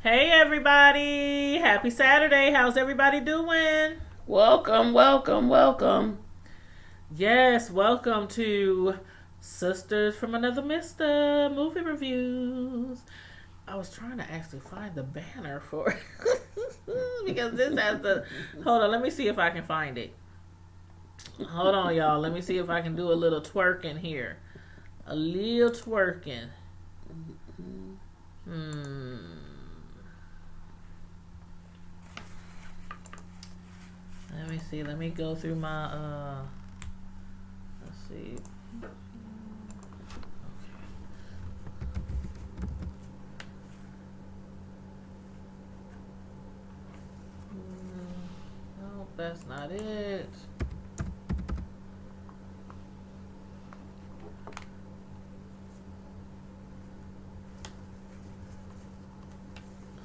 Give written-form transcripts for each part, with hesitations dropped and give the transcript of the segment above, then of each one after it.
Hey everybody! Happy Saturday! How's everybody doing? Welcome. Yes, welcome to Sisters from Another Mister movie reviews. I was trying to actually find the banner for it because this has the. Hold on, let me see if I can find it. Hold on, y'all. Let me see if I can do a little twerking here. A little twerking. Let me see. Let me go through my let's see. No, that's not it.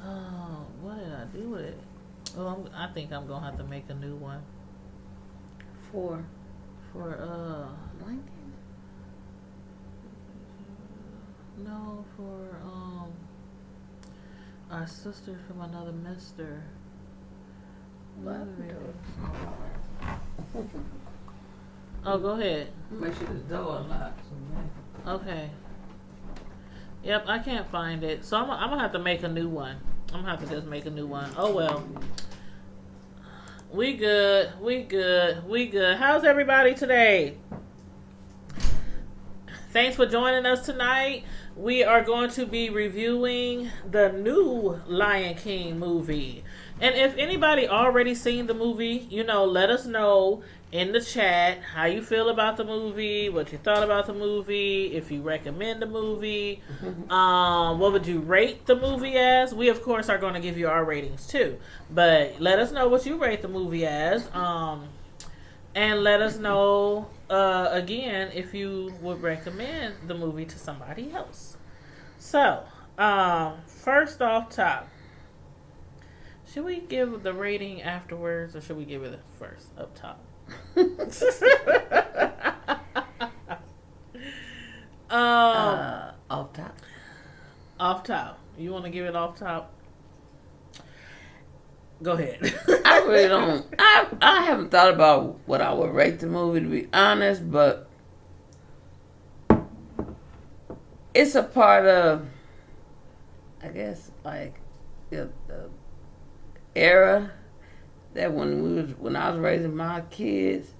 Oh, what did I do with it? Oh, I think I'm gonna have to make a new one For Lincoln. No, for our sisters from another mister. Oh, go ahead. Make sure the door unlocked. Okay. Yep, I can't find it, so I'm gonna have to make a new one. I'm gonna have to just make a new one. Oh well. We good. How's everybody today? Thanks for joining us tonight. We are going to be reviewing the new Lion King movie. And if anybody already seen the movie, let us know in the chat how you feel about the movie, what you thought about the movie, if you recommend the movie, what would you rate the movie as. We of course are going to give you our ratings too, but let us know what you rate the movie as, and let us know again if you would recommend the movie to somebody else. So first off top, should we give the rating afterwards or should we give it first up top? Off top. Off top. You want to give it off top? Go ahead. I really don't. I haven't thought about what I would rate the movie, to be honest, but it's a part of, I guess, like the era that when I was raising my kids,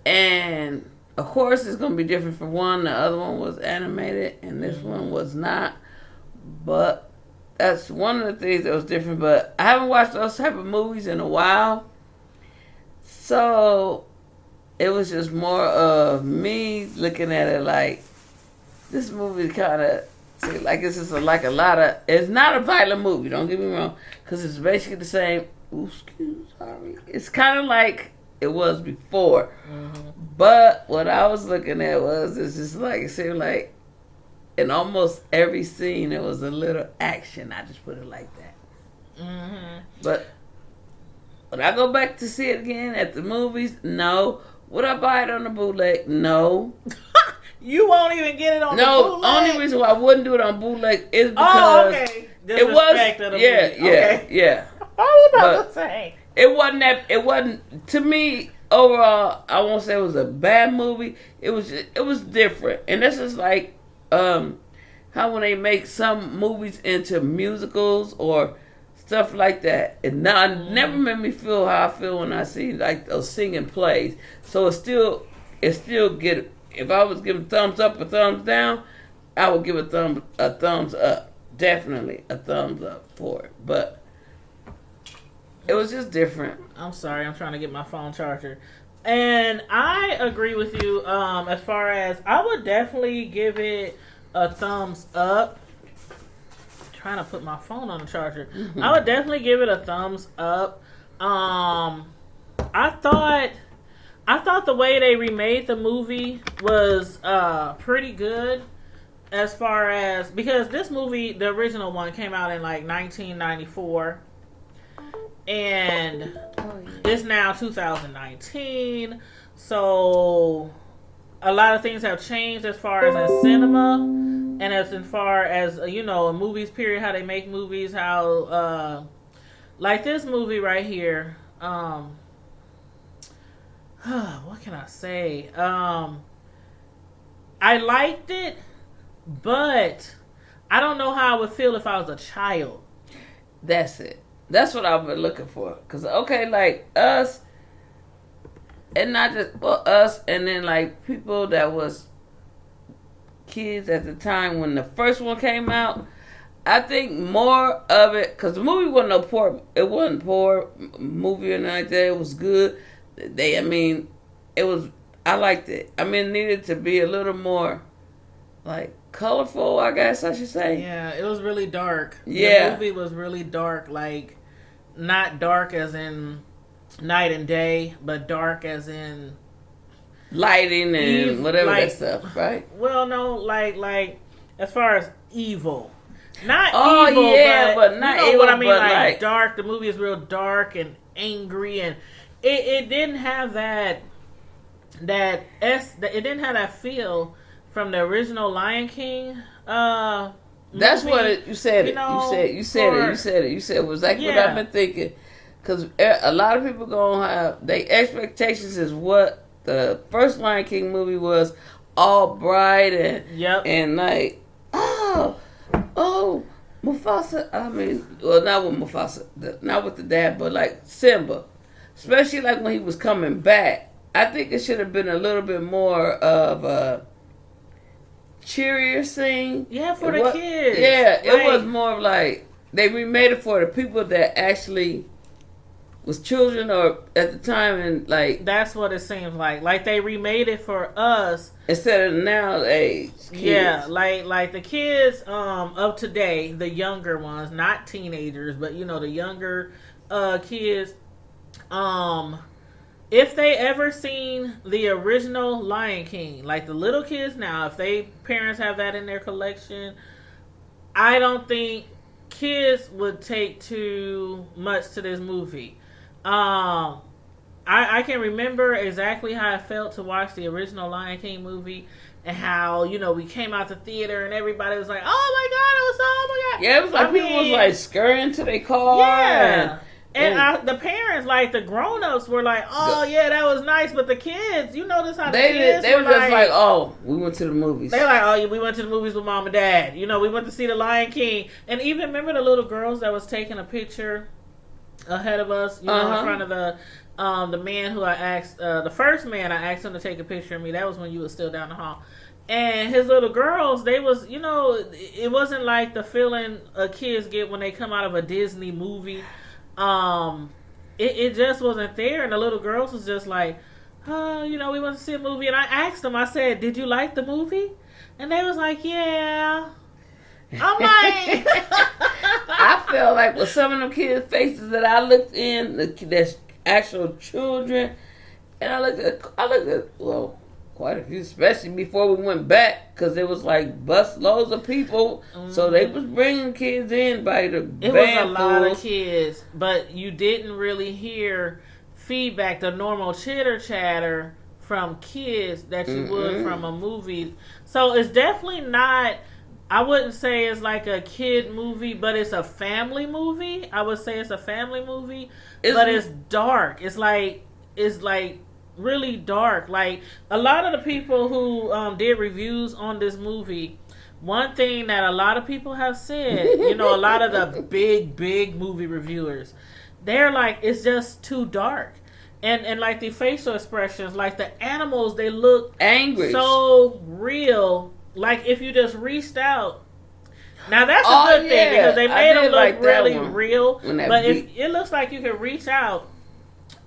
and of course it's gonna be different for one. The other one was animated, and this one was not. But that's one of the things that was different. But I haven't watched those type of movies in a while, so it was just more of me looking at it like this movie kind of. Like it's just like a lot of. It's not a violent movie. Don't get me wrong, because it's basically the same. Sorry. It's kind of like it was before. But what I was looking at it's just like, it seemed like in almost every scene there was a little action. I just put it like that. But would I go back to see it again at the movies? No. Would I buy it on the bootleg? No. You won't even get it on the bootleg? No, only reason why I wouldn't do it on bootleg is because it was, yeah. I was about to say. It wasn't, to me, overall, I won't say it was a bad movie. It was different. And this is like, how when they make some movies into musicals or stuff like that. It never made me feel how I feel when I see like those singing plays. So it still get, if I was giving thumbs up or thumbs down, I would give a thumbs up. Definitely a thumbs up for it. But it was just different. I'm sorry, I'm trying to get my phone charger. And I agree with you as far as I would definitely give it a thumbs up. I'm trying to put my phone on the charger. I would definitely give it a thumbs up. I thought the way they remade the movie was pretty good as far as, because this movie, the original one, came out in like 1994. And it's now 2019, so a lot of things have changed as far as in cinema. And as far as you know, movies period, how they make movies, how like this movie right here. What can I say? I liked it, but I don't know how I would feel if I was a child. That's it. That's what I've been looking for. Cause okay, like us, and not just us, and then like people that was kids at the time when the first one came out. I think more of it, cause the movie wasn't no poor. It wasn't poor movie or nothing like that. It was good. It was. I liked it. It needed to be a little more, like, colorful, I guess I should say. Yeah, it was really dark. Yeah. The movie was really dark, like, not dark as in night and day, but dark as in lighting and whatever that stuff, right? Well, no, like as far as evil. Not evil, but not you know evil, what I mean? but Like dark. The movie is real dark and angry, and it didn't have that it didn't have that feel from the original Lion King. That's movie, what you said. You said it was exactly what I've been thinking. Because a lot of people gonna have their expectations is what the first Lion King movie was, all bright and like Mufasa. Well, not with Mufasa, not with the dad, but like Simba, especially like when he was coming back. I think it should have been a little bit more of a cheerier scene. Yeah, for the kids. Yeah, it was more of like they remade it for the people that actually was children or at the time, and like that's what it seems like. Like they remade it for us instead of nowadays kids. Yeah, like the kids of today, the younger ones, not teenagers, but you know the younger kids. If they ever seen the original Lion King, like the little kids now, if they parents have that in their collection, I don't think kids would take too much to this movie. I can remember exactly how I felt to watch the original Lion King movie and how, you know, we came out the theater and everybody was like, oh my God. Yeah, it was like people was like scurrying to their car. Yeah. And the parents, like the grown-ups, were like, "Oh yeah, that was nice," but the kids, you notice how the kids they were just like, "Oh, we went to the movies." They're like, "Oh yeah, we went to the movies with mom and dad." You know, we went to see the Lion King, and even remember the little girls that was taking a picture ahead of us, you know, in front of the man who I asked, the first man I asked him to take a picture of me. That was when you were still down the hall. And his little girls, they was, you know, it wasn't like the feeling kids get when they come out of a Disney movie. It just wasn't there, and the little girls was just like, oh, you know, we went to see a movie, and I asked them, I said, did you like the movie? And they was like, yeah. I'm like, I felt like with some of them kids' faces that I looked in, that's actual children, and I looked at well, quite a few, especially before we went back, because it was like bus loads of people. So they was bringing kids in by the it was a lot of kids, but you didn't really hear feedback, the normal chitter chatter from kids that you would from a movie. So it's definitely not, I wouldn't say it's like a kid movie, but it's a family movie. I would say it's a family movie, but it's dark. It's like really dark. Like a lot of the people who did reviews on this movie, one thing that a lot of people have said, you know, a lot of the big movie reviewers, they're like, it's just too dark. And like the facial expressions, like the animals, they look angry, so real. Like if you just reached out. Now that's a good thing because they made them look like really real. But if it looks like you can reach out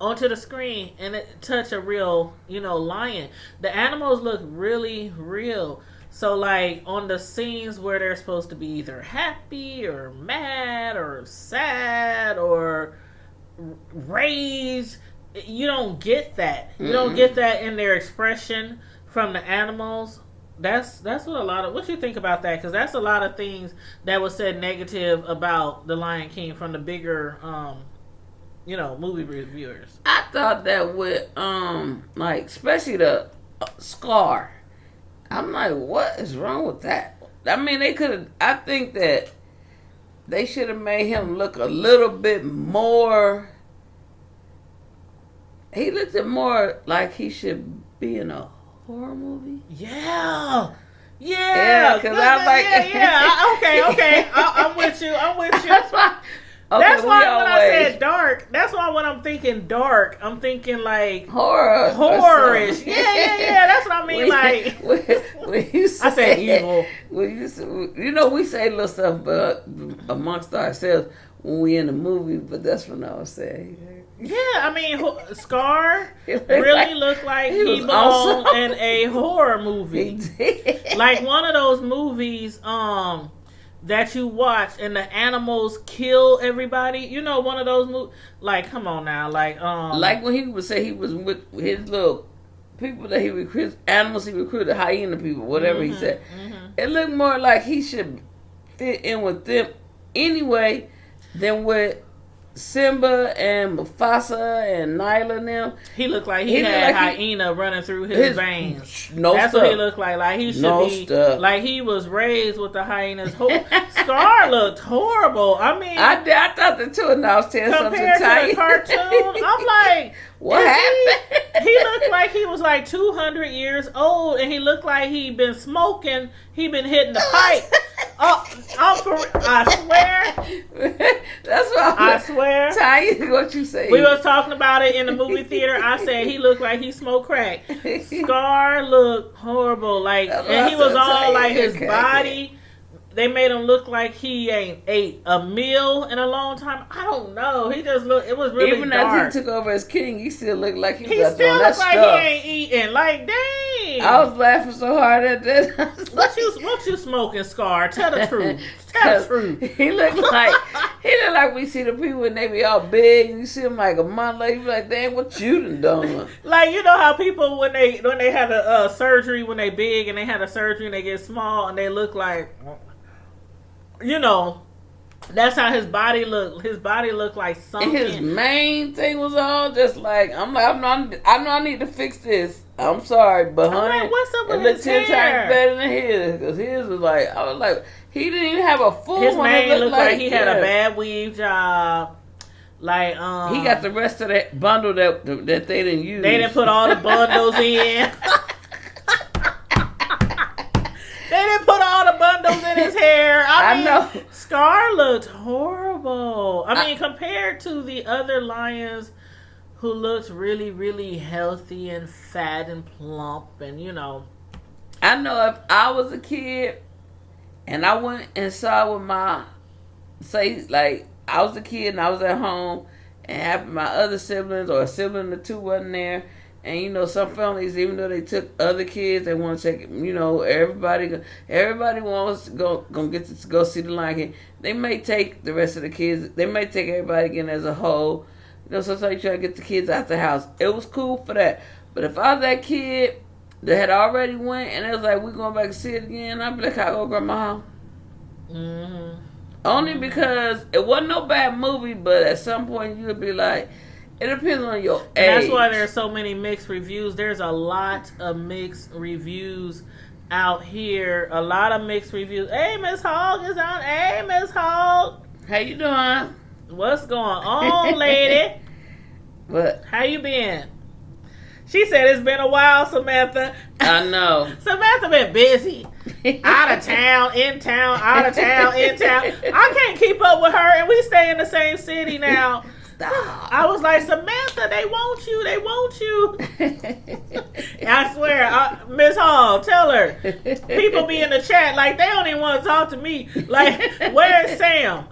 onto the screen and touch a real, you know, lion. The animals look really real. So like on the scenes where they're supposed to be either happy or mad or sad or rage, you don't get that. You don't get that in their expression from the animals. That's what a lot of, what you think about that? Because that's a lot of things that was said negative about the Lion King from the bigger you know, movie reviewers. I thought that with like especially the Scar, I'm like, what is wrong with that? I mean, they could have. I think that they should have made him look a little bit more. He looked more like he should be in a horror movie. Yeah. Yeah, because I'm like, Okay. I'm with you. That's why. Okay, That's why when I said dark, that's why when I'm thinking dark, I'm thinking like horrorish. Yeah. That's what I mean. When you say, I said evil. We say little stuff, but amongst ourselves when we in the movie. But that's what I was saying. Yeah, I mean, Scar really looked like he belonged in a horror movie. He did. Like one of those movies that you watch and the animals kill everybody. You know, one of those movies. Like, come on now. Like when he would say he was with his little people that he recruited, animals he recruited, hyena people, whatever he said. Mm-hmm. It looked more like he should fit in with them anyway than with Simba and Mufasa and Nyla and them. He looked like he had hyena running through his veins. That's what he looked like. Like he should be like he was raised with the hyenas. Scar looked horrible. I mean, I thought the two and I was telling something compared to the cartoon. I'm like, what happened? He looked like he was like 200 years old, and he looked like he'd been smoking. He'd been hitting the pipe. I swear. That's what I swear. Tanya, what you say? We was talking about it in the movie theater. I said he looked like he smoked crack. Scar looked horrible. And he was all like his body. They made him look like he ain't ate a meal in a long time. I don't know. He just looked. It was really even dark. as he took over as king, he still looked like he was He out still doing that looked like stuff. he ain't eating. Like, dang. I was laughing so hard at that. What you smoking, Scar? Tell the truth. Tell the truth. He looked like we see the people and they be all big, and you see them like a month later, you be like, dang, what you done? Like, you know how people when they had a surgery, when they big and they had a surgery and they get small and they look like, you know, that's how his body looked. His body looked like something. And his main thing was all just like, I know I need to fix this. I'm sorry, but honey, what's up with it looked his 10 hair? times better than his. Because his was like, I was like, he didn't even have a full His one. mane looked like he had a bad weave job. Like, he got the rest of that bundle that they didn't use. They didn't put all the bundles in. They didn't put all the bundles in his hair. I mean, know. Scar looked horrible. I mean, compared to the other lions who looked really, really healthy and fat and plump and, you know. I know if I was a kid and I went and saw with I was a kid and I was at home and happened my other siblings or a sibling or two wasn't there. And, you know, some families, even though they took other kids, they want to take, you know, everybody wants to go see the Lion King. They may take the rest of the kids. They may take everybody again as a whole. You know, sometimes you try to get the kids out the house. It was cool for that. But if I was that kid that had already went and it was like, we're going back to see it again, I'd be like, I'll go grandma house. Mm-hmm. Only because it wasn't no bad movie, but at some point you would be like, it depends on your age. And that's why there's so many mixed reviews. There's a lot of mixed reviews out here. A lot of mixed reviews. Hey, Miss Hogg is on. Hey, Miss Hogg. How you doing? What's going on, lady? What? How you been? She said it's been a while, Samantha. I know. Samantha been busy. Out of town, in town, out of town, in town. I can't keep up with her, and we stay in the same city now. I was like, Samantha, they want you. They want you. I swear, Miss Hall, tell her. People be in the chat like they don't even want to talk to me. Like, where's Sam?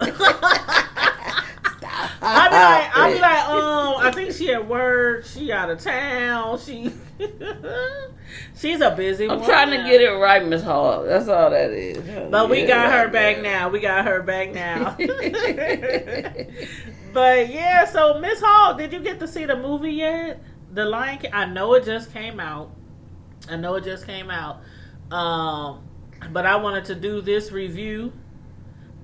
I'll be like, I think she at work. She out of town. She's a busy I'm woman. trying to get it right, Miss Hall. That's all that is. But we got her back now. We got her back now. But yeah, so Miss Hall, did you get to see the movie yet? The Lion King. I know it just came out. But I wanted to do this review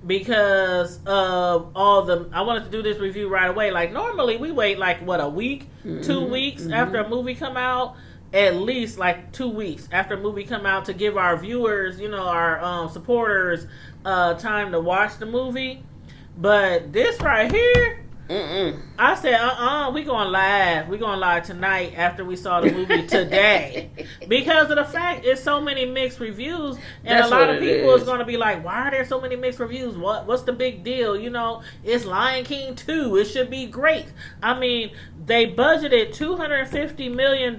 because of I wanted to do this review right away. Like normally we wait like a week, 2 weeks after a movie come out at least like 2 weeks after a movie come out to give our viewers, our supporters, time to watch the movie. But this right here, I said, we going live. We going live tonight after we saw the movie today. Because of the fact it's so many mixed reviews. And a lot of people is going to be like, why are there so many mixed reviews? What's the big deal? It's Lion King 2. It should be great. I mean, they budgeted $250 million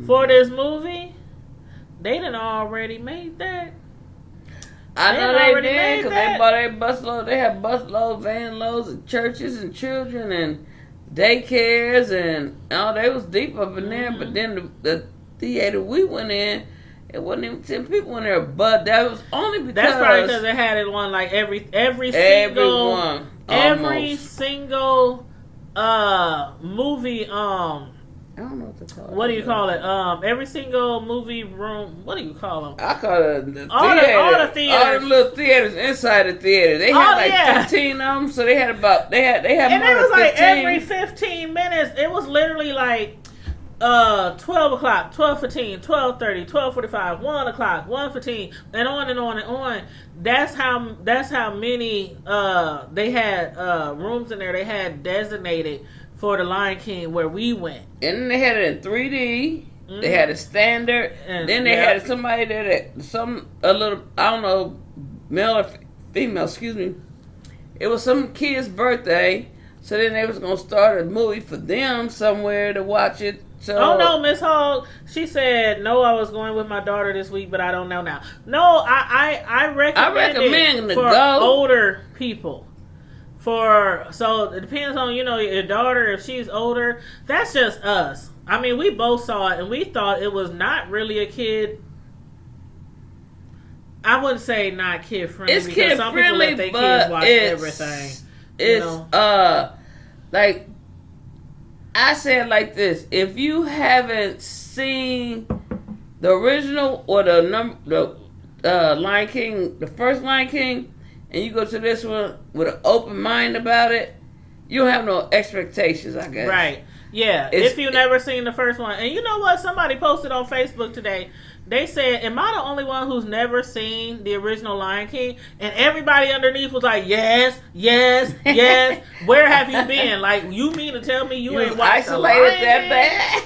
for this movie. They done already made that. I know they did, because they bought a busload. They have busloads, van loads of churches and children and daycares, and they was deep up in there. But then the theater we went in, it wasn't even 10 people in there. But that was only because that's probably because they had it on like every single movie. I don't know what to call it. What do you call it? Every single movie room. What do you call them? I call it the all theater. The theaters. All the little theaters inside the theater. They had 15 of them, so they had about they had and more it was than 15. Like every 15 minutes. It was literally like 12 o'clock, 12:15, 12:30, 12:45, 1 o'clock, 1:15, and on and on and on. That's how many they had rooms in there. They had designated for the Lion King where we went. And they had it in 3D. They had a standard. And then they had somebody there a little, I don't know, male or female, excuse me. It was some kid's birthday. So then they was going to start a movie for them somewhere to watch it. So, oh no, Miss Hogg. She said, no, I was going with my daughter this week, but I don't know now. No, I recommend it for older people. So it depends on, your daughter, if she's older. That's just us. I mean, we both saw it, and we thought it was not really a kid. I wouldn't say not kid friendly. It's because kid some friendly, people let their but kids watch everything. It's like I said like this: if you haven't seen the original or the Lion King, the first Lion King, and you go to this one with an open mind about it, you don't have no expectations, I guess. Right. Yeah. If you've never seen the first one. And you know what? Somebody posted on Facebook today. They said, am I the only one who's never seen the original Lion King? And everybody underneath was like, yes, yes, yes. Where have you been? Like, you mean to tell me you ain't watched the Lion King? That bad?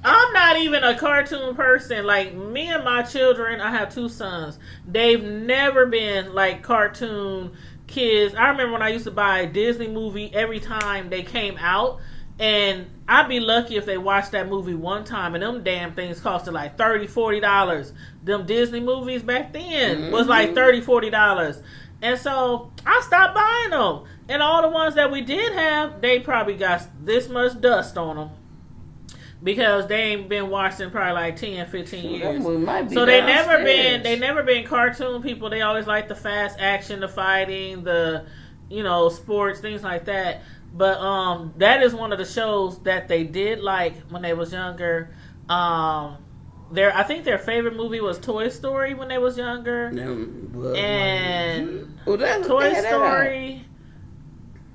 I'm not even a cartoon person. Like, me and my children, I have 2 sons. They've never been, like, cartoon kids. I remember when I used to buy a Disney movie every time they came out. And I'd be lucky if they watched that movie one time, and them damn things costed like $30, $40. Them Disney movies back then was like $30, $40. And so I stopped buying them. And all the ones that we did have, they probably got this much dust on them. Because they ain't been watched in probably like 10, 15 years. So they never been cartoon people. They always like the fast action, the fighting, the, sports, things like that. But that is one of the shows that they did like when they was younger. I think their favorite movie was Toy Story when they was younger. And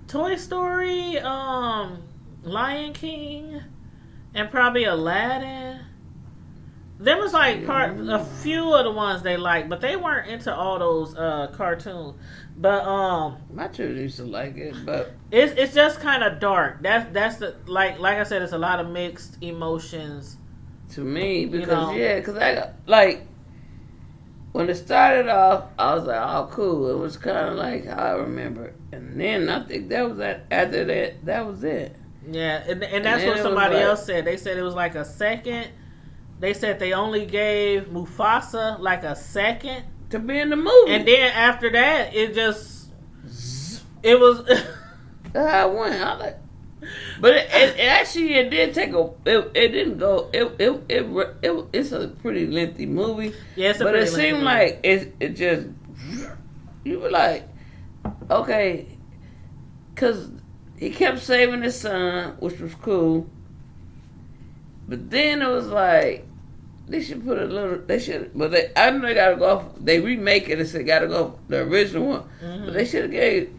Toy Story, Lion King, and probably Aladdin. There was like a few of the ones they liked, but they weren't into all those cartoons. But my children used to like it, but it's just kind of dark. That's the like I said, it's a lot of mixed emotions to me because because I got like when it started off, I was like, oh cool. It was kind of like how I remember it, and then I think that was after that was it. Yeah, and that's what somebody else said. They said it was like a second. They said they only gave Mufasa like a second to be in the movie, and then after that, it was. I went. But it actually did take it didn't go. It's a pretty lengthy movie. Yeah, but it seemed like it just you were like, okay, because he kept saving his son, which was cool. But then it was like they should put a little. They should, but I know they gotta go off. They remake it and said gotta go off the original one. But they should have gave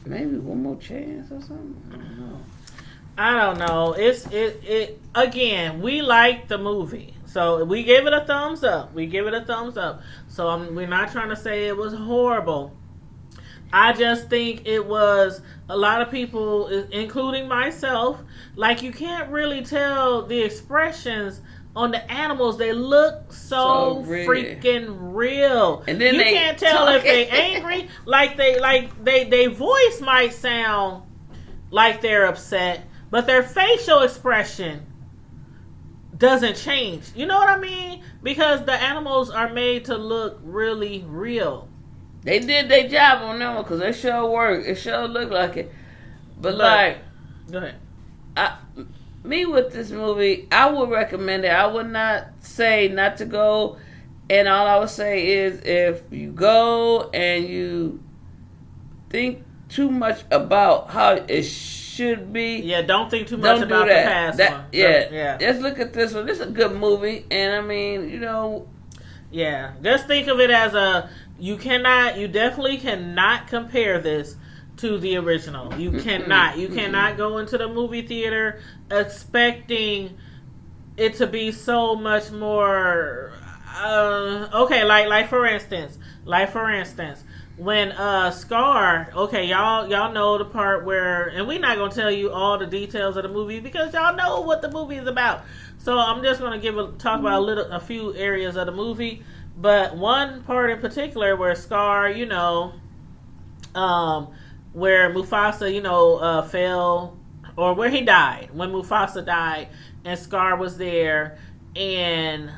maybe one more chance or something. I don't know. I don't know. It again. We like the movie, so we gave it a thumbs up. So we're not trying to say it was horrible. I just think it was a lot of people, including myself. Like you can't really tell the expressions on the animals. They look so freaking real, and then you can't tell if they angry. Like they voice might sound like they're upset, but their facial expression doesn't change. You know what I mean? Because the animals are made to look really real. They did their job on that one because they sure worked. It sure looked like it. But like, go ahead. Me with this movie, I would recommend it. I would not say not to go. And all I would say is if you go and you think too much about how it should be. Yeah, don't think too much about the past one. Yeah. Just look at this one. This is a good movie. And I mean, you know. Yeah. Just think of it as you definitely cannot compare this to the original. You cannot. You cannot go into the movie theater expecting it to be so much more. Okay, like for instance, when Scar. Okay, y'all know the part where, and we're not gonna tell you all the details of the movie because y'all know what the movie is about. So I'm just gonna talk about a few areas of the movie. But one part in particular where Scar, where Mufasa, fell, or where he died, when Mufasa died, and Scar was there, and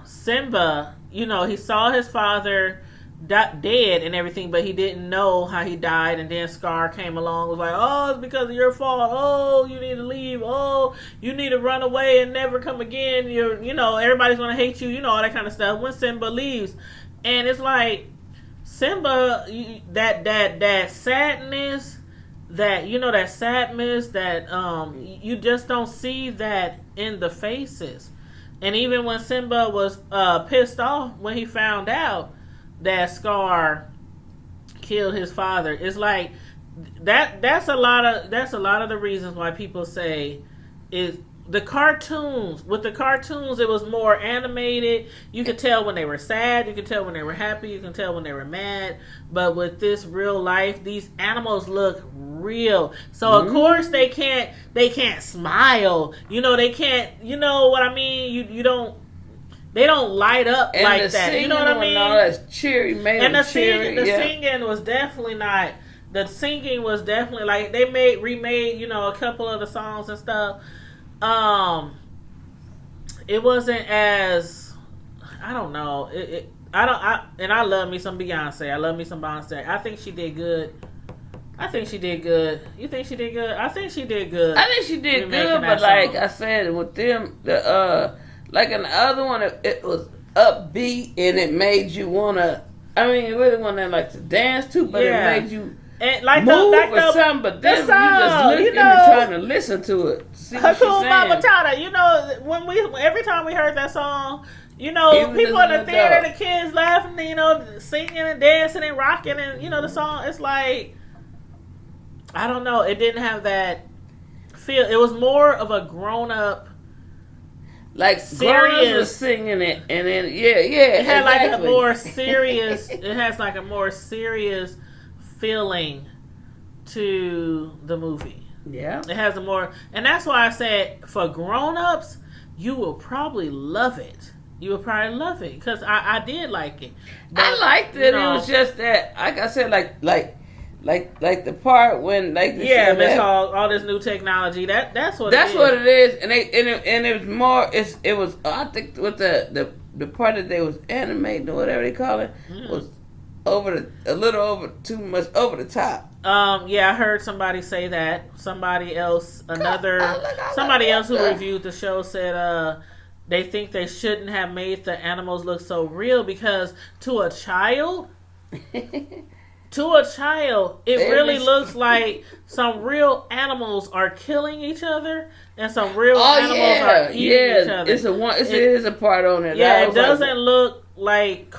Simba, he saw his father dead and everything, but he didn't know how he died, and then Scar came along, was like, oh, it's because of your fault, oh, you need to leave, oh, you need to run away and never come again, everybody's gonna hate you, all that kind of stuff, when Simba leaves. And it's like Simba, that sadness, that you just don't see that in the faces. And even when Simba was pissed off when he found out that Scar killed his father, it's like that's a lot of the reasons why people say is the cartoons. With the cartoons, it was more animated. You could tell when they were sad, you could tell when they were happy, you can tell when they were mad. But with this real life, these animals look real. So of course they can't smile. They can't, what I mean? They don't light up and like that. You know what I mean? All that's cheery, and the singing was definitely not. The singing was definitely like they remade, a couple of the songs and stuff. It wasn't as, I don't know. And I love me some Beyonce. I think she did good. You think she did good? I think she did good. I think she did good, but like I said, with them, like in the other one, it was upbeat and it made you wanna. I mean, it really wanna like to dance too, but it made you like move or something. But then you just looking and trying to listen to it. See what she's saying. Matata, every time we heard that song, people in the theater, the kids laughing, singing and dancing and rocking, and the song. It's like, I don't know. It didn't have that feel. It was more of a grown up. Like serious was singing it, and then it had like a more serious. It has like a more serious feeling to the movie. Yeah, it has a more, and that's why I said for grown-ups, you will probably love it. Because I did like it. But, I liked it. It was just that, like I said, like the part when Miss Hall, all this new technology. That's what it is. And it was more. It was, I think, with the part that they was animating or whatever they call it was a little over too much over the top. I heard somebody say that. Somebody else who reviewed the show said they think they shouldn't have made the animals look so real because to a child. It really looks like some real animals are killing each other and some real animals are eating each other. It is a part on it. Yeah, it doesn't look like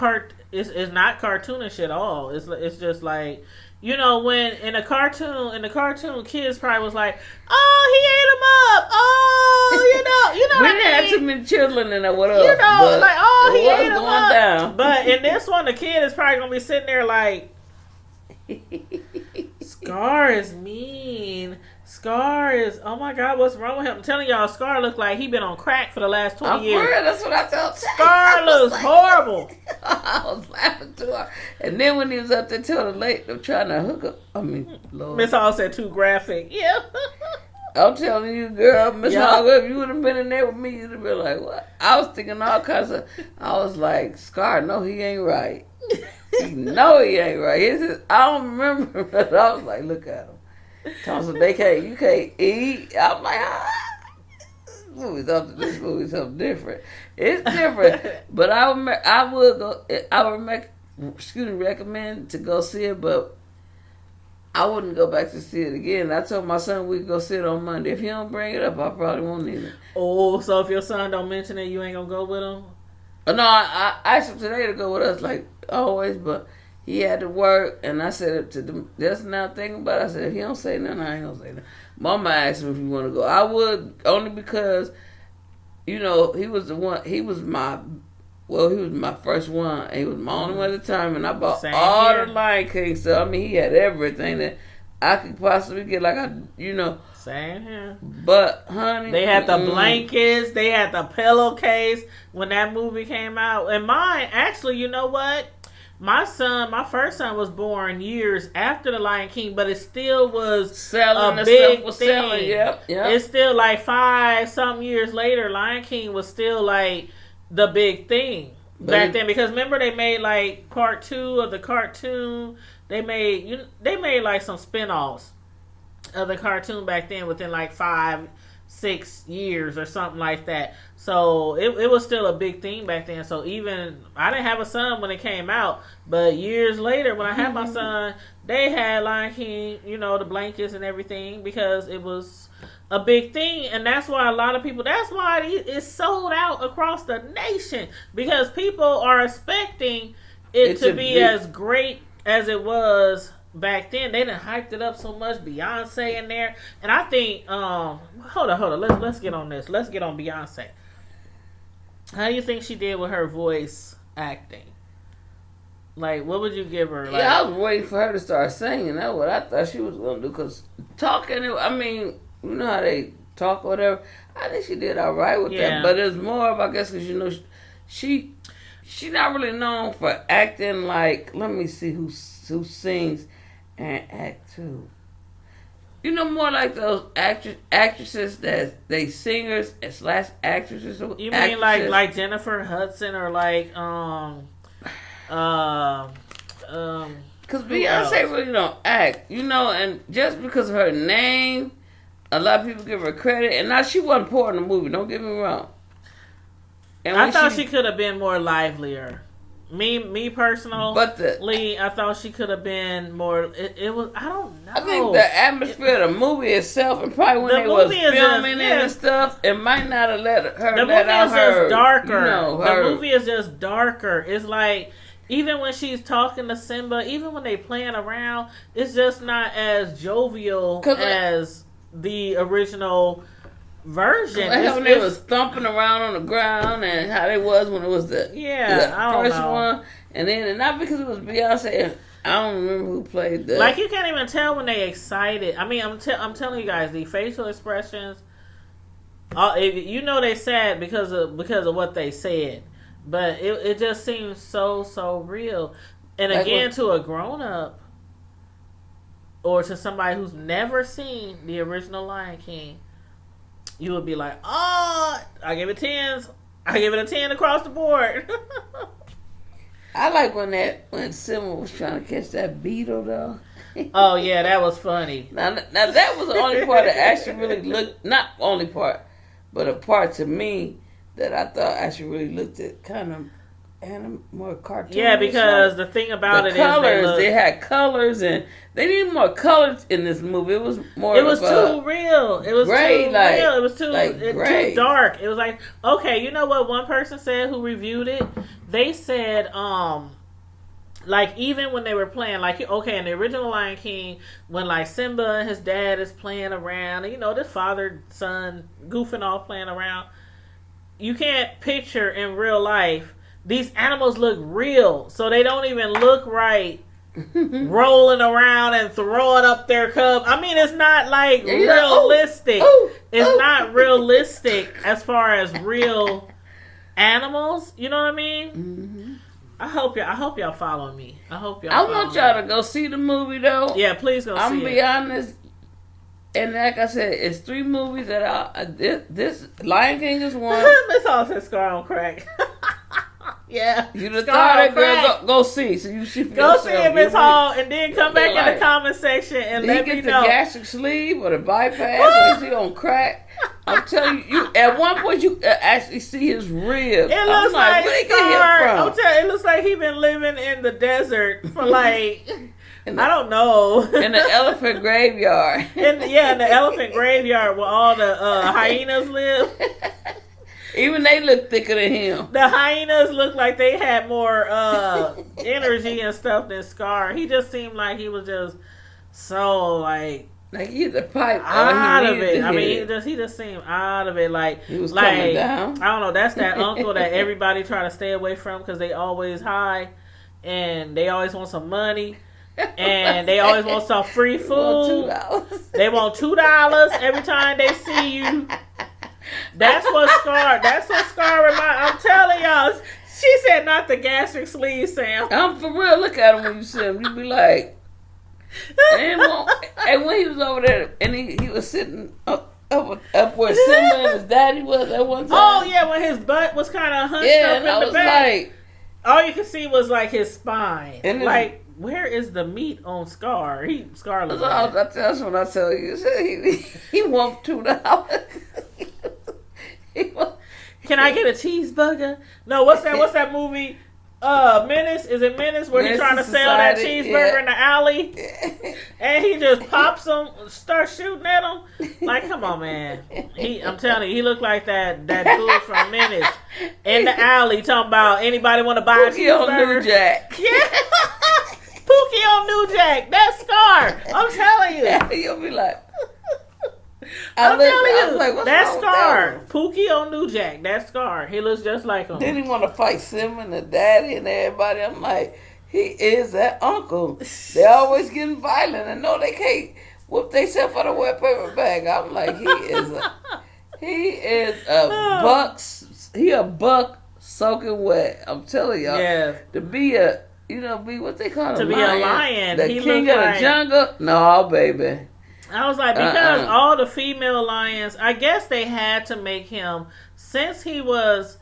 it's not cartoonish at all. It's just like You know, when in the cartoon, kids probably was like, "Oh, he ate him up." Oh, you know We what didn't I have mean? too many children in there with us. You know, like, oh, it he was ate him going up. down. But in this one, the kid is probably gonna be sitting there like, Scar is mean. Scar is, oh my God, what's wrong with him? I'm telling y'all, Scar looked like he been on crack for the last 20 years. Real, that's what I felt. Scar looks horrible. I was laughing too hard. And then when he was up there till the late, they're trying to hook up. I mean, Lord. Miss Hall said too graphic. Yeah. I'm telling you, girl, Miss Yeah. Hall, if you would have been in there with me, you'd have been like, what? I was thinking all kinds of, I was like, Scar, no, he ain't right. No, he ain't right. He said, I don't remember. But I was like, look at him. Thompson, you can't eat. I'm like, this movie's something different. It's different, but I would recommend to go see it, but I wouldn't go back to see it again. I told my son we could go see it on Monday. If he don't bring it up, I probably won't either. Oh, so if your son don't mention it, you ain't gonna go with him? No, I asked him today to go with us, like always, but he had to work, and I said it to them. That's now thinking about it. I said, if he don't say nothing, I ain't gonna say nothing. Mama asked him if he want to go. I would, only because, you know, he was my first one. And he was my only one at the time, and I bought all the Lion King stuff. I mean, he had everything that I could possibly get, Same here. But, honey, they had the blankets, they had the pillowcase when that movie came out. And mine, actually, you know what? My first son was born years after the Lion King, but it still was selling a big thing. Selling. Yep. It's still like 5-some years later, Lion King was still like the big thing back then. Because remember, they made like part 2 of the cartoon. They made like some spinoffs of the cartoon back then within like 5-6 years or something like that. So it was still a big thing back then. So even I didn't have a son when it came out, but years later when I had my son, they had Lion King, you know, the blankets and everything, because it was a big thing. And that's why it's sold out across the nation, because people are expecting it to be as great as it was back then. They done hyped it up so much. Beyonce in there, and I think hold on. Let's get on this. Let's get on Beyonce. How do you think she did with her voice acting? Like, what would you give her? Like, I was waiting for her to start singing. That's what I thought she was gonna do. Cause talking, I mean, you know how they talk or whatever. I think she did all right with that. But it's more of, I guess, because you know she not really known for acting like. Let me see who sings and act too. You know, more like those actresses that they singers / actresses. You mean like Jennifer Hudson or like because Beyonce really don't act, you know, and just because of her name, a lot of people give her credit, and now she wasn't poor in the movie. Don't get me wrong. And I thought she could have been more livelier. Me personally, I thought she could have been more. It was, I don't know. I think the atmosphere of the movie itself, and probably when they was filming it and stuff, it might not have let her. The movie is just darker. You know, the movie is just darker. It's like, even when she's talking to Simba, even when they playing around, it's just not as jovial as the original version. Like when they was thumping around on the ground, and how they was when it was the first one, and then not because it was Beyonce. I don't remember who played that. Like, you can't even tell when they excited. I mean, I'm telling you guys, the facial expressions. You know they sad because of what they said, but it just seems so real. And like again, to a grown up or to somebody who's never seen the original Lion King, you would be like, oh, I give it 10s. I give it a 10 across the board. I like when Simba was trying to catch that beetle, though. Oh, yeah, that was funny. Now that was the only part that actually really looked, not only part, but a part to me that I thought actually really looked at kind of more cartoon. Yeah, because the thing about it colors, is they had colors, and they needed more colors in this movie. It was more. It was too real. It was gray, too real. It was too gray. Too dark. It was like, okay, you know what one person said who reviewed it? They said like even when they were playing, like okay, in the original Lion King, when like Simba and his dad is playing around, and this father son goofing off playing around, you can't picture in real life these animals look real, so they don't even look right. Rolling around and throwing up their cub. I mean, it's not like realistic. It's not realistic as far as real animals. You know what I mean? Mm-hmm. I hope y'all follow me. I hope y'all. I want y'all to go see the movie though. Yeah, please go see it. I'm gonna be honest. And like I said, it's 3 movies that this Lion King is one. Miss Hall said Scar on crack. Yeah, you the third girl. Go see. So you see. Go see it, Miss Hall, and then come back in the comment section and let me know. Did he get the gastric sleeve or the bypass? Or is he on crack? I'm telling you, at one point you actually see his ribs. It looks like Scar. I'm telling you, it looks like he been living in the desert for like. I don't know. In the elephant graveyard. In the elephant graveyard where all the hyenas live. Even they look thicker than him. The hyenas look like they had more energy and stuff than Scar. He just seemed like he was just so like he hit the pipe out of it. I mean, he just seemed out of it. Like he was coming down. I don't know. That's that uncle that everybody try to stay away from because they always high and they always want some money. And they always want some free food. They want $2 every time they see you. That's what Scar reminds. I'm telling y'all. She said not the gastric sleeve, Sam. I'm for real. Look at him when you see him. You be like, and when he was over there, and he was sitting up where Simba and his daddy was at one time. Oh yeah, when his butt was kind of hunched up in the back. Like, all you could see was like his spine. And like, where is the meat on Scar? Scar looks like that's what I tell you. He wants $2. Can I get a cheeseburger? No, what's that movie? Menace? Is it Menace where he's trying to sell that cheeseburger in the alley? Yeah. And he just pops him, starts shooting at him. Like, come on, man. I'm telling you, he looked like that dude from Menace in the alley talking about anybody want to buy a cheeseburger? Pookie on New Jack. Yeah. Pookie on New Jack. That's Scar. I'm telling you. Yeah, you'll be like... I'm telling you, like, that's Scar. Pookie on New Jack. That's Scar. He looks just like him. Then he want to fight Simba and the daddy and everybody. I'm like, he is that uncle. They always getting violent and know they can't whoop themselves on a wet paper bag. I'm like, he is a buck. He a buck soaking wet. I'm telling y'all. Yeah. To be a, be what they call to be a lion. The king of the jungle. No, baby. I was like, because all the female lions, I guess they had to make him, since he was,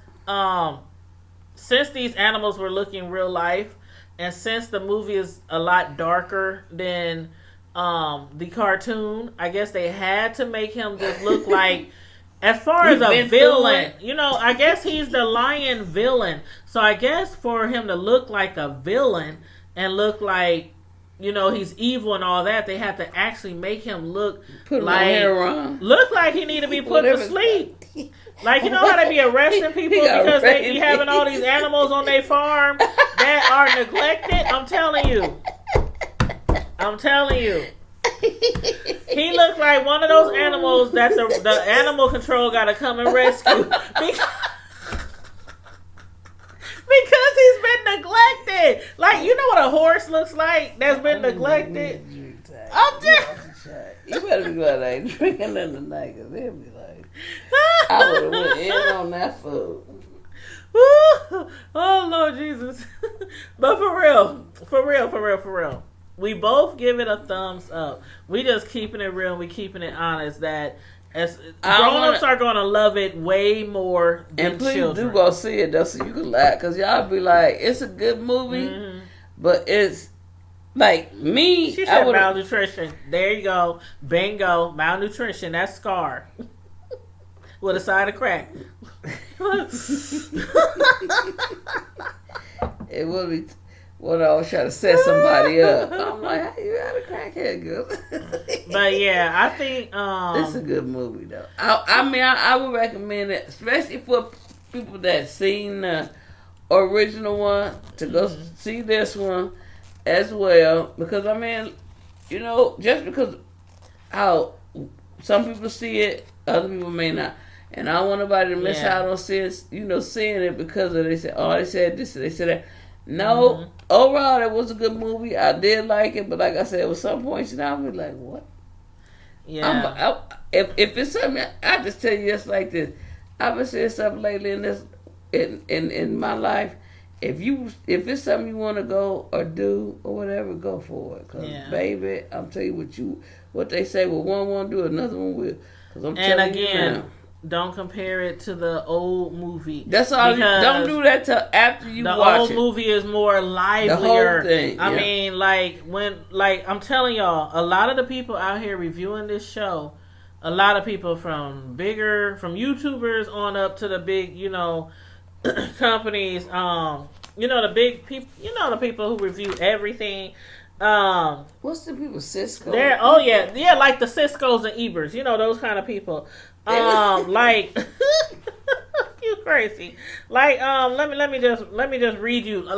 since these animals were looking real life, and since the movie is a lot darker than the cartoon, I guess they had to make him just look like, as far as a villain, I guess he's the lion villain. So I guess for him to look like a villain and look like, he's evil and all that, they have to actually make him look like he need to be put to sleep. Like, how they be arresting people because they be having all these animals on their farm that are neglected? I'm telling you. He looked like one of those animals that the animal control got to come and rescue. Because he's been neglected. Like, you know what a horse looks like that's been neglected? I'm just... You better be glad I ain't drinking in the night, because they'll be like, I would have went in on that food. Oh, Lord Jesus. But for real. We both give it a thumbs up. We just keeping it real and we keeping it honest that as grown-ups are going to love it way more than children. And please do children. go see it, though, so you can laugh. Because y'all be like, it's a good movie, but it's like me. She said malnutrition. There you go. Bingo. Malnutrition. That's Scar. With a side of crack. It will be... When I was trying to set somebody up, I'm like, how you had a crackhead girl? But yeah, I think it's a good movie though. I would recommend it, especially for people that seen the original one to go see this one as well, because I mean, just because how some people see it, other people may not, and I don't want nobody to miss out on seeing it because of they said this, they said that. No, overall it was a good movie. I did like it, but like I said, at some points I was like, what? Yeah. If it's something, I just tell you just like this. I've been saying stuff lately in my life. If it's something you want to go or do or whatever, go for it. Cause baby, I'm telling you what they say. Well, one won't do, another one will. Cause I'm telling you now. Don't compare it to the old movie. That's all. Don't do that till after you watch it. The old movie is more livelier. The whole thing. I mean, I'm telling y'all, a lot of the people out here reviewing this show, a lot of people from YouTubers on up to the big, companies, the big people, the people who review everything. What's the people, Cisco? Like the Ciscos and Ebers, those kind of people. Like you crazy. Like let me just read you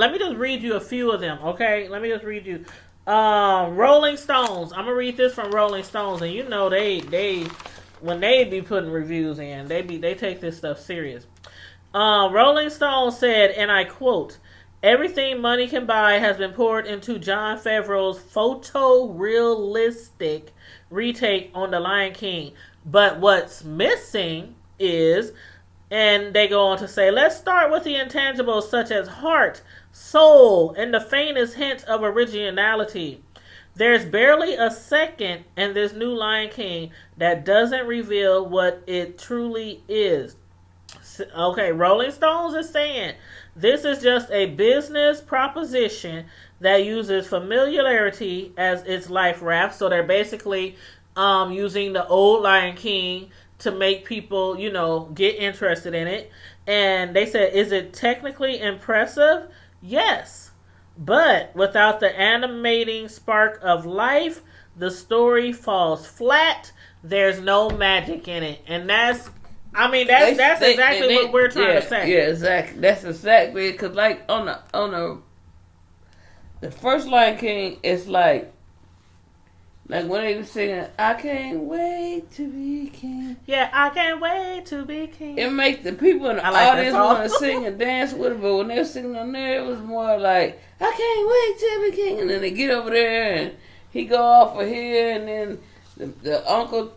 a few of them, okay? Let me just read you. Rolling Stones. I'm gonna read this from Rolling Stones, and they when they be putting reviews in, they take this stuff serious. Rolling Stone said, and I quote, "Everything money can buy has been poured into Jon Favreau's photorealistic retake on The Lion King. But what's missing is," and they go on to say, "let's start with the intangibles such as heart, soul, and the faintest hint of originality. There's barely a second in this new Lion King that doesn't reveal what it truly is." Okay, Rolling Stones is saying, "This is just a business proposition that uses familiarity as its life raft." So they're basically using the old Lion King to make people, get interested in it. And they said, "Is it technically impressive? Yes. But without the animating spark of life, the story falls flat. There's no magic in it." And that's exactly what we're trying to say. Yeah, exactly. That's exactly it. Because like on the first Lion King, it's like when they were singing, "I can't wait to be king." Yeah, I can't wait to be king. It makes the people in the audience want to sing and dance with it. But when they were singing on there, it was more like, "I can't wait to be king." And then they get over there and he go off of here, and then the uncle.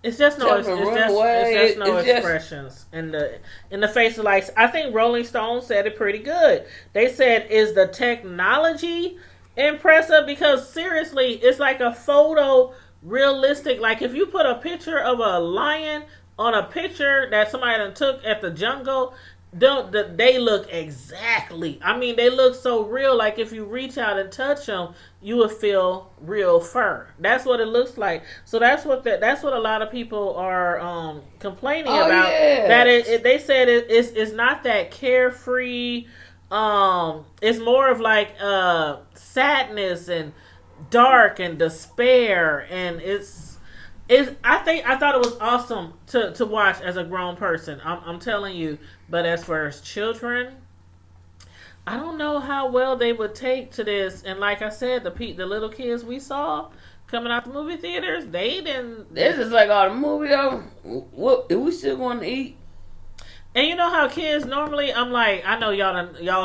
It's just no expressions in the face of life. I think Rolling Stone said it pretty good. They said, "Is the technology impressive?" Because seriously, it's like a photo realistic. Like if you put a picture of a lion on a picture that somebody done took at the jungle, they look exactly. I mean, they look so real. Like if you reach out and touch them, you would feel real fur. That's what it looks like. So that's what a lot of people are complaining about. Yeah. That they said it's not that carefree. It's more of like sadness and dark and despair, and I thought it was awesome to watch as a grown person. I'm telling you. But as far as children, I don't know how well they would take to this. And like I said, the little kids we saw coming out the movie theaters, they didn't. This is like all the movie though. What if we still going to eat? And you know how kids normally, I'm like, I know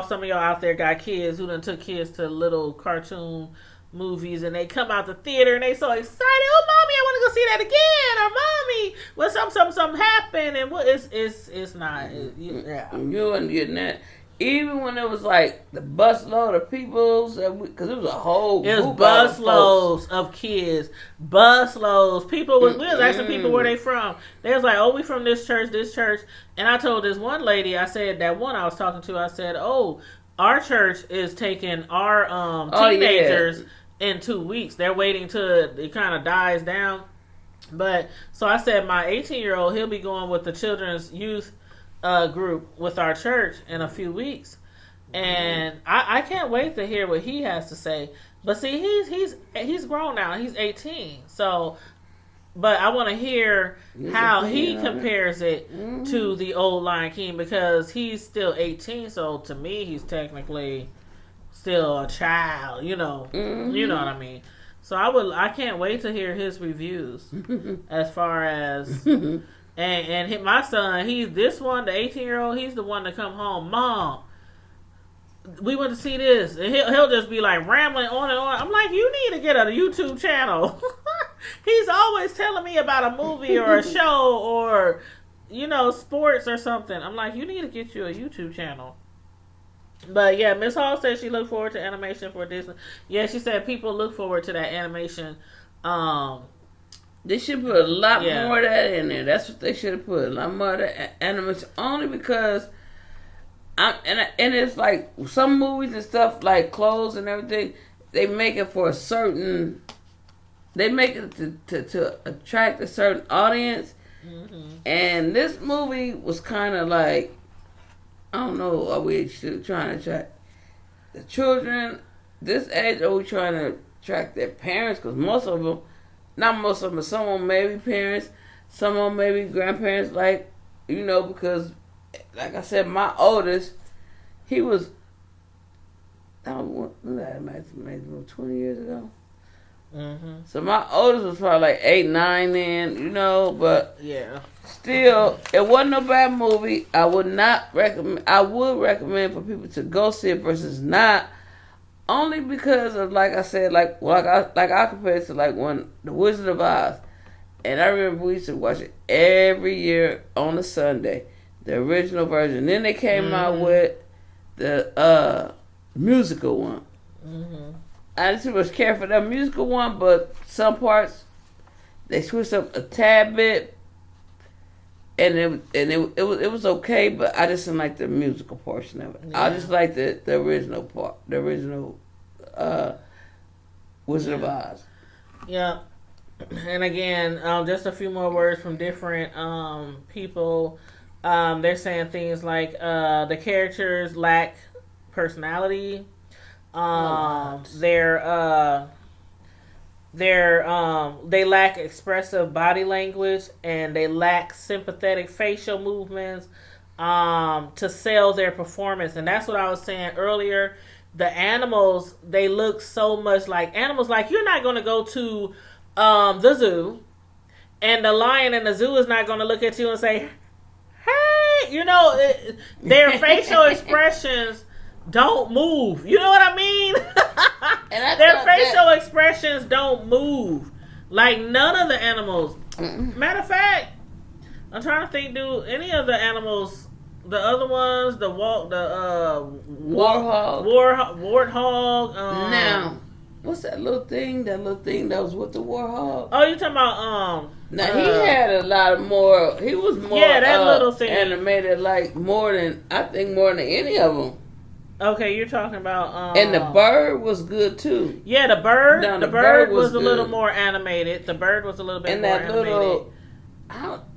some of y'all out there got kids who done took kids to little cartoon movies, and they come out the theater and they so excited. "Oh, mommy, I want to go see that again!" Or "Mommy, well, something happened," and what it's not. You weren't getting that. Even when it was like the bus load of people, because it was a whole group. It was bus loads of kids, bus loads. People we was asking people where they from. They was like, "Oh, we from this church," and I told this one lady, I said that one I was talking to, I said, "Oh, our church is taking our teenagers in 2 weeks. They're waiting till it kind of dies down." But so I said my 18-year-old, he'll be going with the children's youth group with our church in a few weeks, and I can't wait to hear what he has to say. But see, he's grown now. He's 18, so but I want to hear His how he opinion on it. compares it to the old Lion King, because he's still 18, so to me he's technically still a child, you know. You know what I mean. So I can't wait to hear his reviews as far as and my son, this one, the 18-year-old, he's the one to come home, Mom, we went to see this, and he'll just be like rambling on and on. I'm like, you need to get a YouTube channel. He's always telling me about a movie or a show or, you know, sports or something. I'm like, you need to get you a YouTube channel. But yeah, Miss Hall said she looked forward to animation for Disney. Yeah, she said people look forward to that animation. They should put a lot more of that in there. That's what they should have put. A lot more of that animation. Only because and it's like some movies and stuff, like clothes and everything, they make it for a certain, they make it to attract a certain audience. And this movie was kind of like, I don't know, are we trying to attract the children this age, or are we trying to attract their parents? Because most of them, not most of them, but some of them may be parents, some of them may be grandparents, like, you know, because like I said, my oldest, he was, I don't know, maybe 20 years ago. So my oldest was probably like 8, 9 then, you know, but yeah, still, it wasn't no bad movie. I would not recommend. I would recommend for people to go see it versus not, only because of, like I said, like I compare it to like when The Wizard of Oz, and I remember we used to watch it every year on a Sunday, the original version. Then they came out with the musical one. I didn't too much care for that musical one, but some parts they switched up a tad bit, and it was okay. But I just didn't like the musical portion of it. I just liked the original part, the original Wizard of Oz. Yeah, and again, just a few more words from different people. They're saying things like the characters lack personality. They lack expressive body language, and they lack sympathetic facial movements to sell their performance. And that's what I was saying earlier. The animals, they look so much like animals. Like, you're not going to go to the zoo, and the lion in the zoo is not going to look at you and say, hey, you know, their facial expressions don't move. You know what I mean? And their facial expressions don't move. Like, none of the animals. Matter of fact, I'm trying to think, do any of the animals, the other ones, warthog. Now, what's that little thing? That little thing that was with the warthog? Oh, you talking about Now he had a lot of more. He was more that little thing animated, like more than any of them. Okay, you're talking about and the bird was good too. Yeah, the bird. Now, the bird was a good. little more animated. The bird was a little bit and more that animated. Little,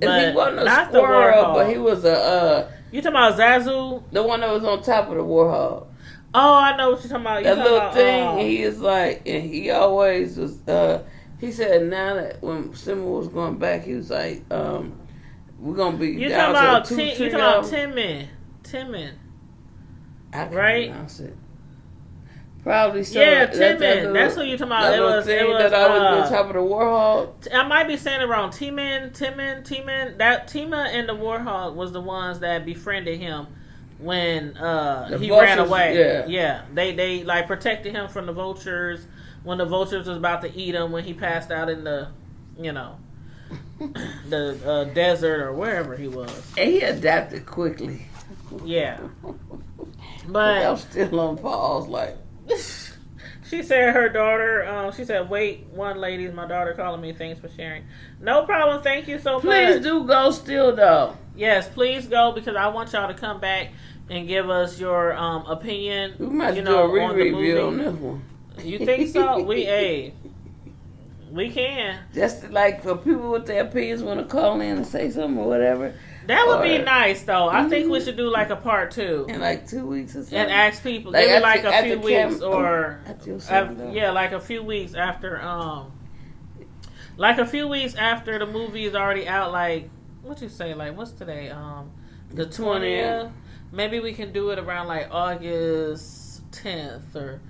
he wasn't a not squirrel, but he was a. You talking about Zazu? The one that was on top of the warthog. Oh, I know what you're talking about. That little thing. He is like, and he always was. He said now that when Simba was going back, he was like, "We're gonna be." You down talking to about you talking about Timon? I can't right? pronounce it. Probably so. Yeah, Timon. That's what you're talking about. It was that always on top of the warthog. I might be saying it wrong. Timon. That Tima and the warthog was the ones that befriended him when he ran away. Yeah. They like protected him from the vultures when the vultures was about to eat him when he passed out in the, you know, the desert or wherever he was. And he adapted quickly. Yeah. But I'm still on pause, like. She said her daughter, she said, wait, one lady, my daughter calling me, thanks for sharing. No problem, thank you so much. Please do go still, though. Yes, please go, because I want y'all to come back and give us your opinion. We might do a re-review on this one. You think so? We can. Just like for people with their opinions want to call in and say something or whatever. That would be nice, though. I think we should do like a part 2 in like 2 weeks or something, and ask people. Like give it like a few weeks, or like a few weeks after. Like a few weeks after the movie is already out, like what you say? Like what's today? The 20th. Maybe we can do it around like August 10th, or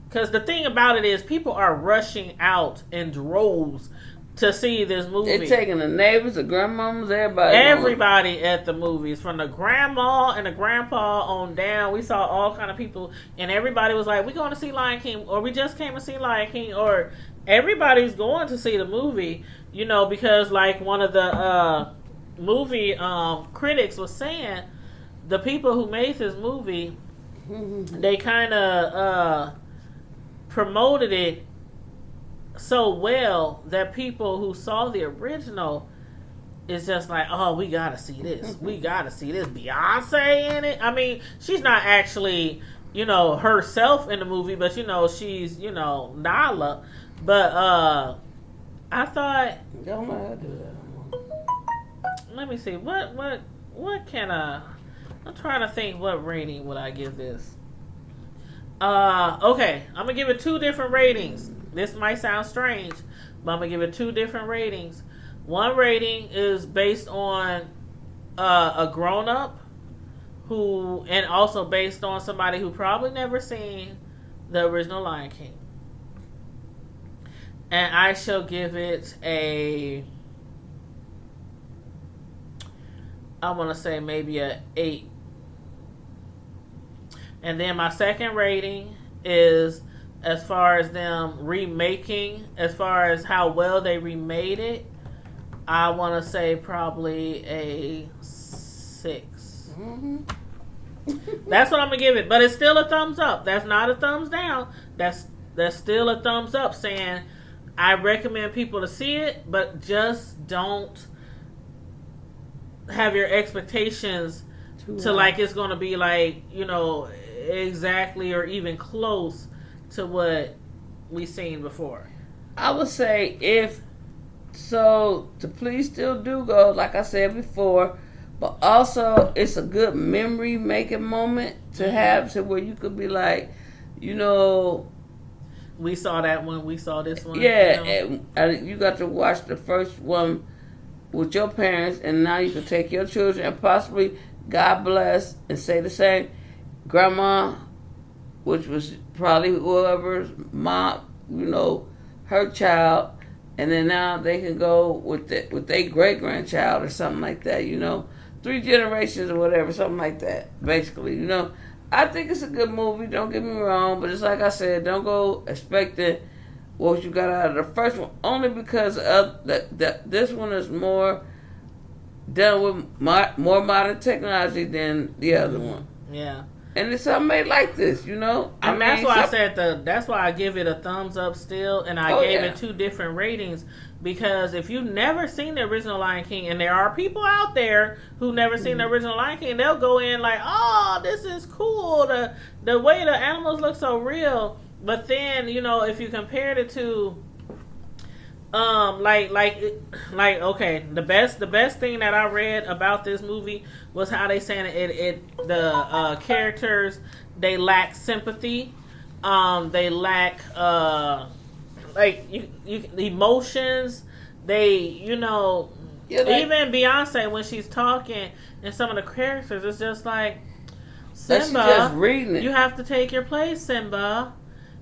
because the thing about it is people are rushing out in droves to see this movie. They're taking the neighbors, the grandmamas, everybody at the movies, from the grandma and the grandpa on down. We saw all kind of people, and everybody was like, "We're going to see Lion King," or "We just came to see Lion King," or everybody's going to see the movie. You know, because like one of the movie critics was saying, the people who made this movie, they kind of promoted it so well that people who saw the original is just like, oh, we gotta see this. We gotta see this. Beyonce in it. I mean, she's not actually, you know, herself in the movie, but you know, she's, you know, Nala. But I thought, don't let her do that. Let me see. What can I'm trying to think, what rating would I give this? Okay, I'm gonna give it 2 different ratings. This might sound strange, but I'm gonna give it 2 different ratings. One rating is based on a grown-up who, and also based on somebody who probably never seen the original Lion King. And I shall give it I want to say maybe a 8. And then my second rating is, as far as them remaking, as far as how well they remade it, I want to say probably a 6. Mm-hmm. That's what I'm going to give it. But it's still a thumbs up. That's not a thumbs down. That's still a thumbs up, saying I recommend people to see it, but just don't have your expectations to like it's going to be like, you know, exactly or even close to what we've seen before. I would say to please still do go, like I said before, but also it's a good memory making moment to have, to where you could be like, you know, we saw that one, we saw this one. Yeah, you know? and you got to watch the first one with your parents, and now you can take your children and possibly, God bless, and say the same. Grandma, which was probably whoever's mom, you know, her child, and then now they can go with their great grandchild or something like that. You know, 3 generations or whatever, something like that. Basically, you know, I think it's a good movie. Don't get me wrong, but it's like I said, don't go expecting what you got out of the first one, only because of this one is more done with more modern technology than the other one. Yeah. And it's something made like this, you know. And that's why I said that's why I give it a thumbs up still, and I gave it 2 different ratings, because if you've never seen the original Lion King, and there are people out there who never seen the original Lion King, they'll go in like, oh, this is cool, the way the animals look so real. But then, you know, if you compared it to okay, the best thing that I read about this movie was how they saying the characters, they lack sympathy, they lack emotions, they, you know, even Beyonce when she's talking, and some of the characters, it's just like, Simba, just reading it. You have to take your place, Simba.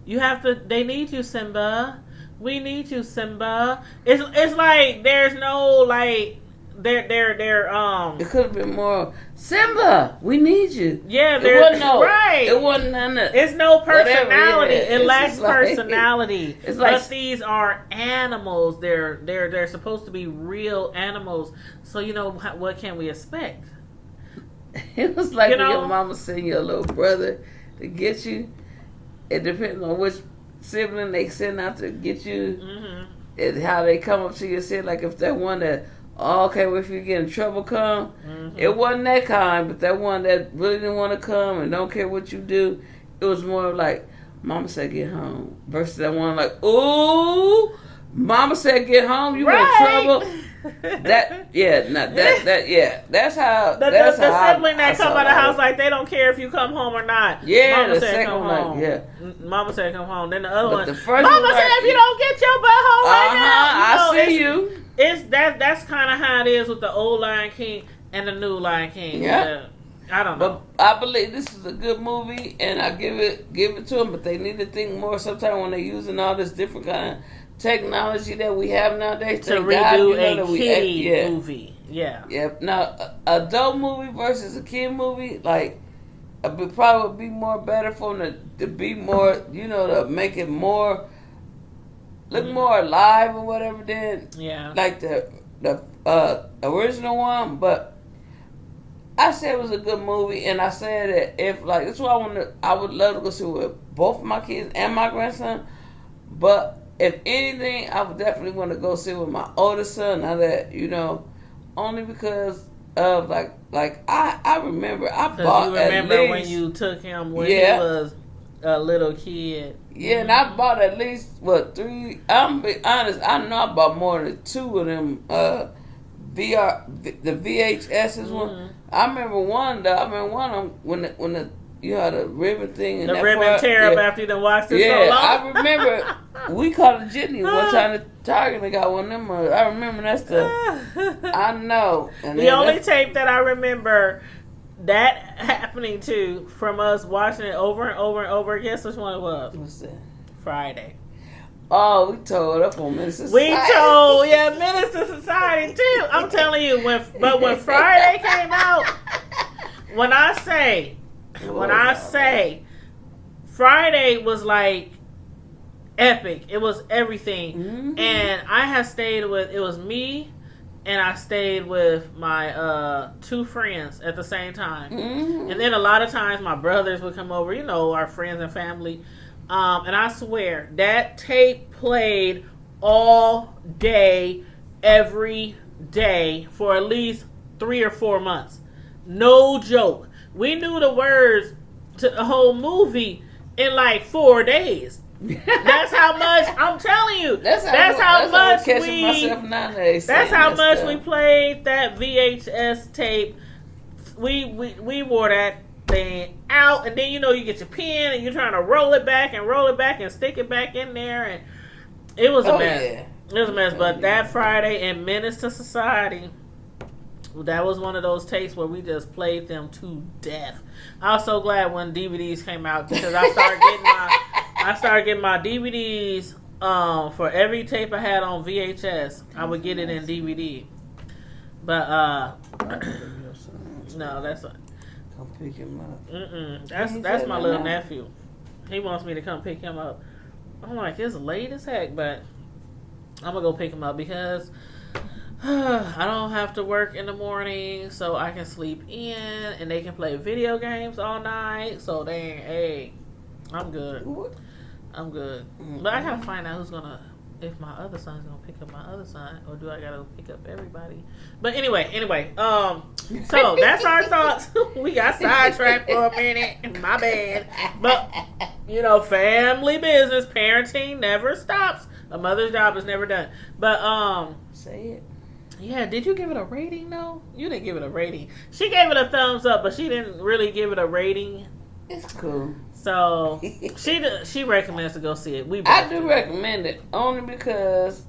They need you, Simba. We need you, Simba. It's like there's no like they're It could have been more, Simba, we need you. Yeah, there's right. It wasn't none of. It's no personality. It lacks like, personality. It's like, but these are animals. They're supposed to be real animals. So you know what can we expect? It was like when your mama send your little brother to get you. It depends on which sibling they send out to get you, and how they come up to you. Say, like, if that one that, okay, well, if you get in trouble, come. It wasn't that kind, but that one that really didn't want to come and don't care what you do. It was more like, Mama said get home, versus that one like, ooh, Mama said get home, you in trouble. That's how the how sibling that come out of the house like they don't care if you come home or not. Yeah, Mama the said second come one, home. yeah. Mama said come home. Then the other one, the first Mama one, said if you don't get your butt home right now, I see you. It's that's kind of how it is with the old Lion King and the new Lion King. Yeah. I don't know. But I believe this is a good movie, and I give it to them. But they need to think more. Sometimes when they're using all this different kind of technology that we have nowadays to redo a kid movie. Yeah. Yeah. Now, adult movie versus a kid movie, like, it would probably be more better for them to be more, to make it more look more alive or whatever. Then, like the original one, but. I said it was a good movie, and I said that if that's why I would love to go see it with both my kids and my grandson. But if anything, I would definitely want to go see it with my oldest son. Now that only because of I remember I bought. You remember when you took him when he was a little kid. Yeah, and I bought at least 3. I'm be honest. I know I bought more than 2 of them. The VHS's one. I remember one though. When you had the ribbon thing and the ribbon tear up after you done watched it so long. I remember we caught a jitney one time at Target and got one of them. I remember that's I know. And the only tape that I remember that happening to from us watching it over and over and over. Guess which one it was? What's that? Friday. Oh, we told up on Minister Society. We told, Minister Society too. I'm telling you, when Friday came out, when I say, Friday was like epic. It was everything. Mm-hmm. And I had stayed with, it was me, and I stayed with my 2 friends at the same time. Mm-hmm. And then a lot of times my brothers would come over, our friends and family. And I swear, that tape played all day, every day, for at least 3 or 4 months. No joke. We knew the words to the whole movie in 4 days. That's how much, I'm telling you. That's how much we played that VHS tape. We wore that thing out, and then you get your pen and you're trying to roll it back and stick it back in there, and it was a mess. Yeah. It was a mess. But that Friday in Menace to Society, that was one of those tapes where we just played them to death. I was so glad when DVDs came out because I started getting my DVDs for every tape I had on VHS. I would get it in DVD. But no, that's come pick him up. That's my little nephew. He wants me to come pick him up. I'm like, it's late as heck, but I'm gonna go pick him up because I don't have to work in the morning, so I can sleep in, and they can play video games all night. So hey, I'm good. I'm good. Mm-hmm. But I gotta find out if my other son's gonna pick up my other son, or do I gotta pick up everybody? But anyway, so that's our thoughts. We got sidetracked for a minute. My bad. But family business, parenting never stops. A mother's job is never done. But say it. Yeah, did you give it a rating? No, you didn't give it a rating. She gave it a thumbs up, but she didn't really give it a rating. It's cool. So she recommends to go see it. I do recommend it only because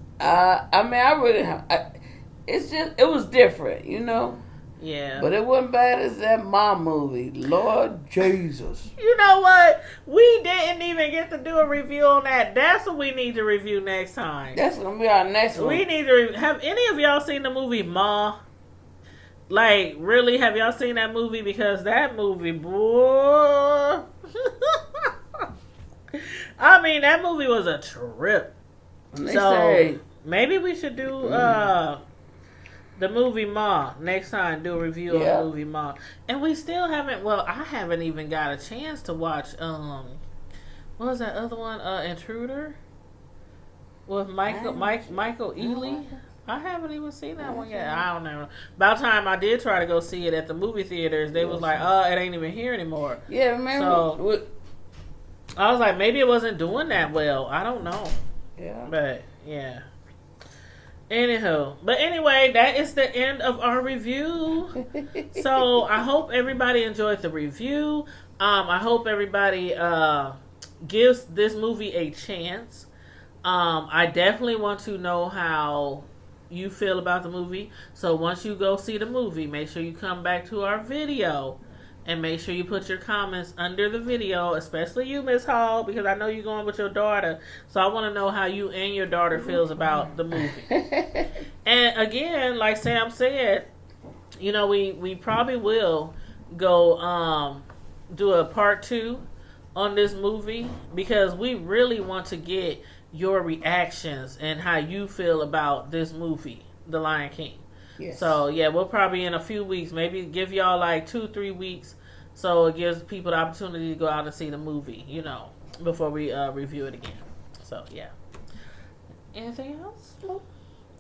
it was different, Yeah. But it wasn't bad as that mom movie. Lord Jesus. You know what? We didn't even get to do a review on that. That's what we need to review next time. That's gonna be our next one. We need to have any of y'all seen the movie Ma? Really, have y'all seen that movie? Because that movie, boy. I mean, that movie was a trip. Maybe we should do the movie Ma next time. Do a review of the movie Ma. And we still haven't. Well, I haven't even got a chance to watch. What was that other one? Intruder with Michael Ealy. I haven't even seen that one yet. I don't know. About time I did try to go see it at the movie theaters. They was like, it ain't even here anymore. Yeah, remember? So I was like, maybe it wasn't doing that well. I don't know. Yeah. But, yeah. Anywho, but anyway, that is the end of our review. So I hope everybody enjoyed the review. I hope everybody gives this movie a chance. I definitely want to know how you feel about the movie. So once you go see the movie, make sure you come back to our video and make sure you put your comments under the video, especially you, Miss Hall, because I know you're going with your daughter. So I want to know how you and your daughter feels about the movie. And again, like Sam said, you know, we probably will go do a part 2 on this movie because we really want to get your reactions and how you feel about this movie, The Lion King. Yes. So yeah, we'll probably in a few weeks, maybe give y'all like 2-3 weeks, so it gives people the opportunity to go out and see the movie, you know, before we review it again. So yeah. Anything else?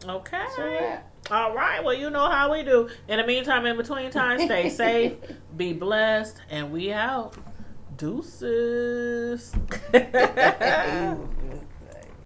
Okay. All right. Well, you know how we do. In the meantime, in between time, stay safe, be blessed, and we out. Deuces.